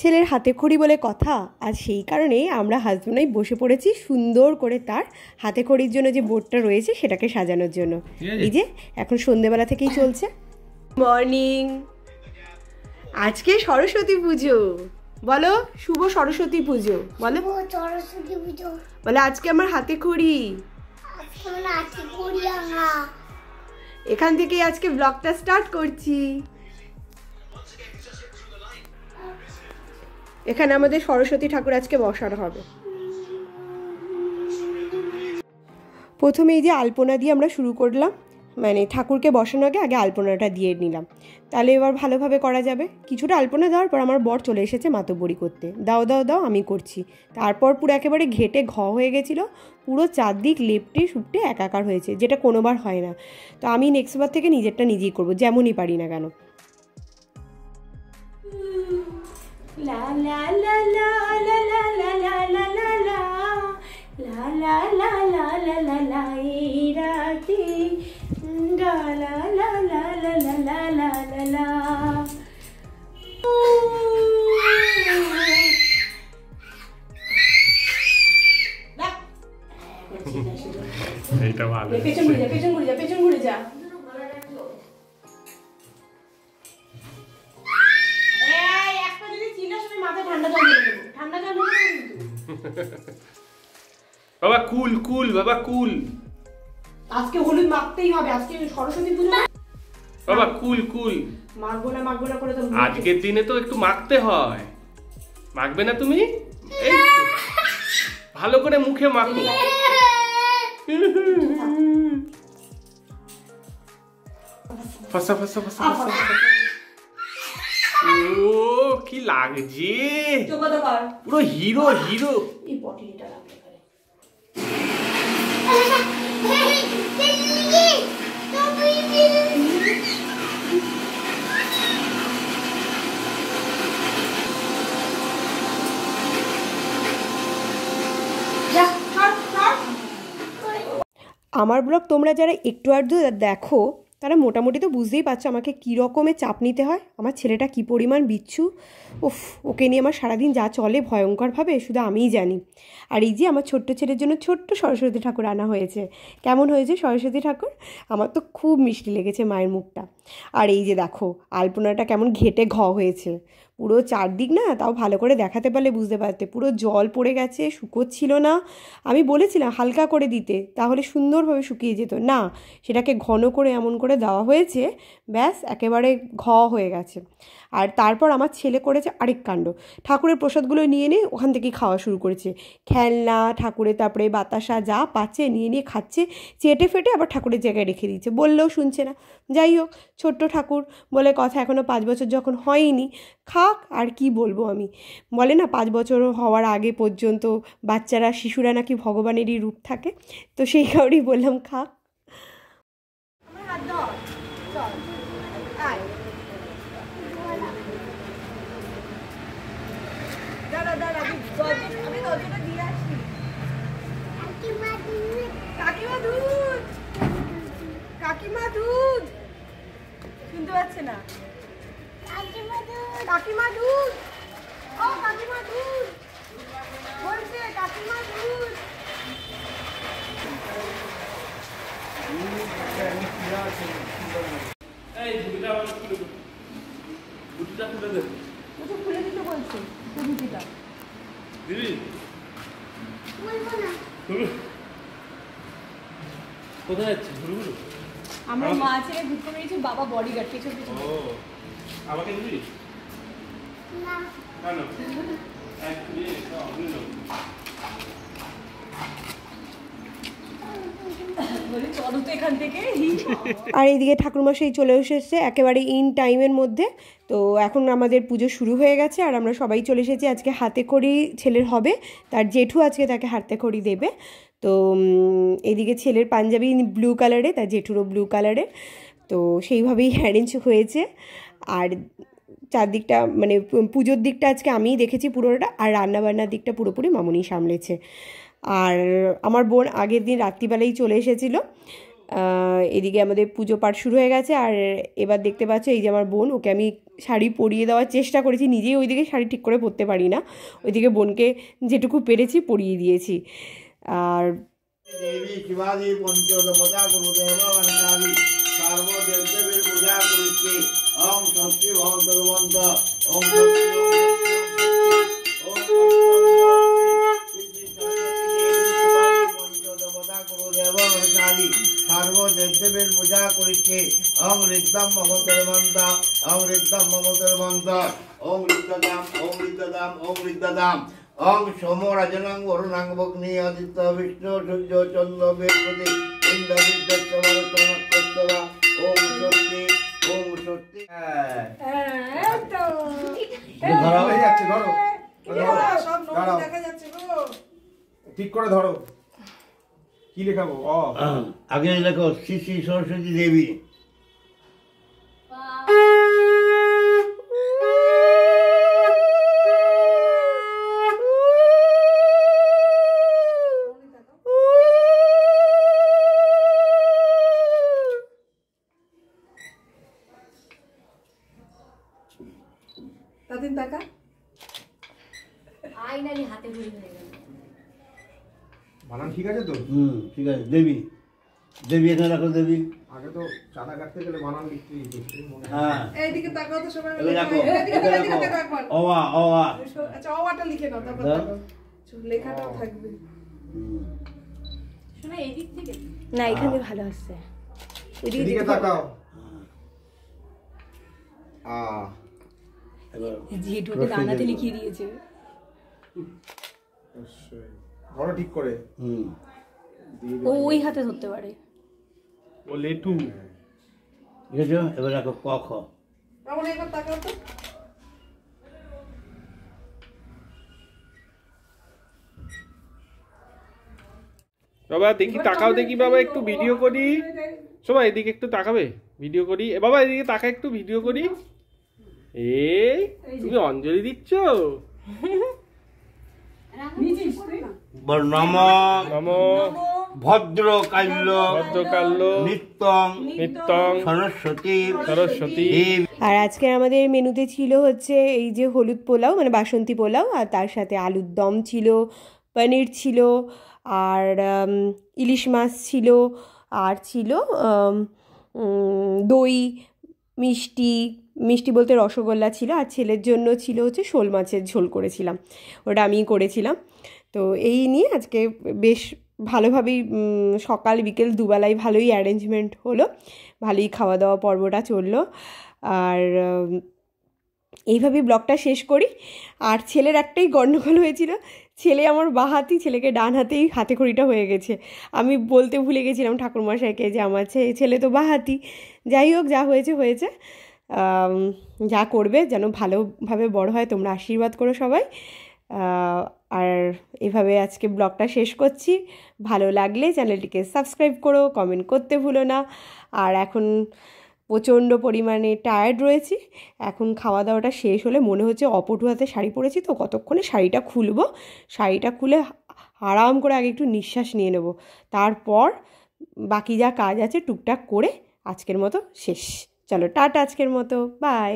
ছেলের হাতে খড়ি বলে কথা, আর সেই কারণেই আমরা হাজব্যান্ড বসে পড়েছি সুন্দর করে তার হাতে খড়ির জন্য যে বোর্ডটা রয়েছে সেটাকে সাজানোর জন্য। এই যে এখন সন্ধ্যেবেলা থেকেই চলছে। মর্নিং, আজকে সরস্বতী পুজো, বলো শুভ সরস্বতী পুজো, বলো সরস্বতী পুজো, বলে আজকে আমার হাতে খড়ি। এখান থেকেই আজকে ব্লগটা স্টার্ট করছি। এখানে আমাদের সরস্বতী ঠাকুর আজকে বসানো হবে। প্রথমে এই যে আলপনা দিয়ে আমরা শুরু করলাম, মানে ঠাকুরকে বসানোর আগে আলপনাটা দিয়ে নিলাম, তাহলে এবার ভালোভাবে করা যাবে। কিছুটা আলপনা দেওয়ার পর আমার বর চলে এসেছে মাতব্বরি করতে, দাও দাও দাও আমি করছি। তারপর পুরো একেবারে ঘেটে হয়ে গেছিলো, পুরো চারদিক লেপটে সুপটে একাকার হয়েছে, যেটা কোনোবার হয় না। তো আমি নেক্সট বার থেকে নিজেরটা নিজেই করবো, যেমনই পারি না কেন। La la la la la la la la la la la la la la la la la la irati la la la la la la la la la la এইটা ভালো। পেছন ঘুরে যা, পেছন ঘুরে যা, পেছন ঘুরে যা। বাবা কুল কুল, বাবা কুল। আজকে হলুদ মাখতেই হবে, আজকে সরস্বতী পুজো। বাবা কুল কুল। মাখবো না করে তো আজকের দিনে তো একটু মাখতে হয়। মাখবে না তুমি? এই ভালো করে মুখে মাখো। ফসা ফসা ফসা ফসা। ও কি লাগছে, পুরো হিরো হিরো। এই বটলিটা রাখতে পারে। আমার ব্লগ তোমরা যারা একটু আধটু দেখো তারা মোটামুটি তো বুঝতেই পারছো আমাকে কী রকমের চাপ নিতে হয়। আমার ছেলেটা কী পরিমাণ বিচ্ছু, উফ, ওকে নিয়ে আমার সারাদিন যা চলে ভয়ঙ্করভাবে শুধু আমিই জানি। আর এই যে আমার ছোট্ট ছেলের জন্য ছোট্ট সরস্বতী ঠাকুর আনা হয়েছে। কেমন হয়েছে সরস্বতী ঠাকুর? আমার তো খুব মিষ্টি লেগেছে মায়ের মুখটা। আর এই যে দেখো আলপনাটা কেমন ঘেটে হয়েছে, পুরো চারদিক না, তাও ভালো করে দেখাতে পারলে বুঝতে পারতে, পুরো জল পড়ে গেছে, শুকোচ্ছিল না। আমি বলেছিলাম হালকা করে দিতে, তাহলে সুন্দরভাবে শুকিয়ে যেত, না সেটাকে ঘন করে এমন করে দেওয়া হয়েছে, ব্যাস একেবারে হয়ে গেছে। আর তারপর আমার ছেলে করেছে আরেক কাণ্ড, ঠাকুরের প্রসাদগুলো নিয়ে নিয়ে ওখান থেকেই খাওয়া শুরু করেছে। খেলনা ঠাকুরের, তারপরে বাতাসা যা পাচ্ছে নিয়ে নিয়ে খাচ্ছে, চেটে ফেটে আবার ঠাকুরের জায়গায় রেখে দিচ্ছে, বললেও শুনছে না। যাই হোক, ছোট্ট ঠাকুর বলে কথা, এখনও 5 বছর যখন হয়নি, খাক, আর কি বলবো আমি। বলে না 5 বছর হওয়ার আগে পর্যন্ত বাচ্চারা, শিশুরা নাকি ভগবানেরই রূপ থাকে, তো সেই কারণেই বললাম খাক। কাকিমা দুধ শুনতে পাচ্ছে না, কাকিমা দুধ, ও কাকিমা দুধ বলছে, কাকিমা দুধ। খুলে দিতে বলছে রুটিটা। কোথায় যাচ্ছে? আমরা মা ছেলে ঘুরতে বেরিয়েছি, বাবা বডিগার্ড পিছন পিছন। আমাকে দিবি না? কেন? আর এইদিকে ঠাকুরমশাই চলে এসেছে একেবারে ইন টাইমের মধ্যে। তো এখন আমাদের পুজো শুরু হয়ে গেছে, আর আমরা সবাই চলে এসেছি। আজকে হাতে খড়ি ছেলের হবে, তার জেঠু আজকে তাকে হাতে খড়ি দেবে। তো এইদিকে ছেলের পাঞ্জাবি ব্লু কালারে, তার জেঠুরও ব্লু কালারে, তো সেইভাবেই অ্যারেঞ্জ হয়েছে। আর চারদিকটা মানে পুজোর দিকটা আজকে আমিই দেখেছি পুরোটা, আর রান্নাবান্নার দিকটা পুরোপুরি মামুনি সামলেছে। আর আমার বোন আগের দিন রাত্রিবেলাই চলে এসেছিলো, এদিকে আমাদের পুজো পাঠ শুরু হয়ে গেছে। আর এবার দেখতে পাচ্ছ এই যে আমার বোন, ওকে আমি শাড়ি পরিয়ে দেওয়ার চেষ্টা করেছি, নিজেই ওইদিকে শাড়ি ঠিক করে পরতে পারি না, ওইদিকে বোনকে যেটুকু পেরেছি পরিয়ে দিয়েছি। আর দেবী শিবাদি পঞ্চদেবতা গুরুদেব বন্দামি সর্বদেবদেবীর পূজা করিতে ওম শক্তি ভগবন্ত ওম পঞ্চদেবতা গুরুদেব বন্দামি সর্বদেবদেবীর পূজা করিতে ওম ঋদ্ধম মমতর মন্ত ওম ঋদ্ধম মমতর মন্ত ওম ঋদ্ধদাম ওম ঋদ্ধদাম ওম ঋদ্ধদাম ওং সোমো রাজনাং বরুণাং বগ্নি আদিত্য বিষ্ণু সূর্য চন্দ্র বৃহস্পতি ইন্দ্র বিদ্যস্ত ভারত নক্ষত্রা ওম শক্তি ওম শক্তি। ধরো যাচ্ছে, ধরো ঠিক করে ধরো। কি লেখাবো? আগে লেখো শ্রী শ্রী সরস্বতী দেবী। বানান ঠিক আছে তো? ঠিক আছে। দেবী, দেবী এখানে রাখো। দেবী আগে তো চাঁদা কাটতে গেলে বানান লিখতেই হতো। হ্যাঁ এইদিকে তাকাও তো সবাই এখানে রাখো, এদিকে এখানে এদিকে রাখো। তাকাও একবার। অওয়া অওয়া আচ্ছা ওটা লিখে নাও, তারপর দাও। তাকাও। লেখাটা থাকবে। শোনা এই দিক থেকে না, এখানে ভালো আসছে, এদিকে তাকাও। জেঠুকে ডানাতে লিখিয়ে দিয়েছে। ধরো ঠিক করে। ও ওই হাতে ধরতে পারে। ও লেটু। ঠিক আছে, এবার রাখো ক খ। রাবণ একবার তাকাও তো। বাবা দেখি, তাকাও দেখি বাবা, একটু ভিডিও করি। সবাই এদিকে একটু তাকাবে, ভিডিও করি। এ বাবা এদিকে তাকা, একটু ভিডিও করি। এই তুমি অঞ্জলি দিচ্ছ? নম নম ভদ্রকাল্য ভদ্রকাল্য নিত্যং নিত্যং সরস্বতী সরস্বতী। দেবী। আর আজকে আমাদের মেনুতে ছিল হচ্ছে এই যে হলুদ পোলাও, মানে বাসন্তী পোলাও, আর তার সাথে আলুর দম ছিল, পনির ছিল, আর ইলিশ মাছ ছিল, আর ছিল দই, মিষ্টি, মিষ্টি বলতে রসগোল্লা ছিল, আর ছেলের জন্য ছিল হচ্ছে শোল মাছের ঝোল করেছিলাম, ওটা আমিই করেছিলাম। তো এই নিয়ে আজকে বেশ ভালোভাবেই সকাল বিকেল দুবেলাই ভালোই অ্যারেঞ্জমেন্ট হলো, ভালোই খাওয়া দাওয়া পর্বটা চললো। আর এইভাবেই ব্লগটা শেষ করি। আর ছেলের একটাই গণ্ডগোল হয়েছিল, ছেলে আমার বাঁ হাতি, ছেলেকে ডান হাতেই হাতে খড়িটা হয়ে গেছে। আমি বলতে ভুলে গেছিলাম ঠাকুরমশাইকে যে আমার ছেলে তো বাঁ হাতি। যাই হোক, যা হয়েছে হয়েছে, যা করবে যেন ভালোভাবে বড় হয়, তোমরা আশীর্বাদ করো সবাই। আর এভাবে আজকে ব্লগটা শেষ করছি। ভালো লাগলে চ্যানেলটিকে সাবস্ক্রাইব করো, কমেন্ট করতে ভুলো না। আর এখন প্রচণ্ড পরিমাণে টায়ার্ড রয়েছি, এখন খাওয়া দাওয়াটা শেষ হলে মনে হচ্ছে অপটু হাতে শাড়ি পরেছি, তো কতক্ষণে শাড়িটা খুলবো, শাড়িটা খুলে আরাম করে আগে একটু নিঃশ্বাস নিয়ে নেব, তারপর বাকি যা কাজ আছে টুকটাক করে আজকের মতো শেষ। চলো টাটা, আজকের মতো বাই।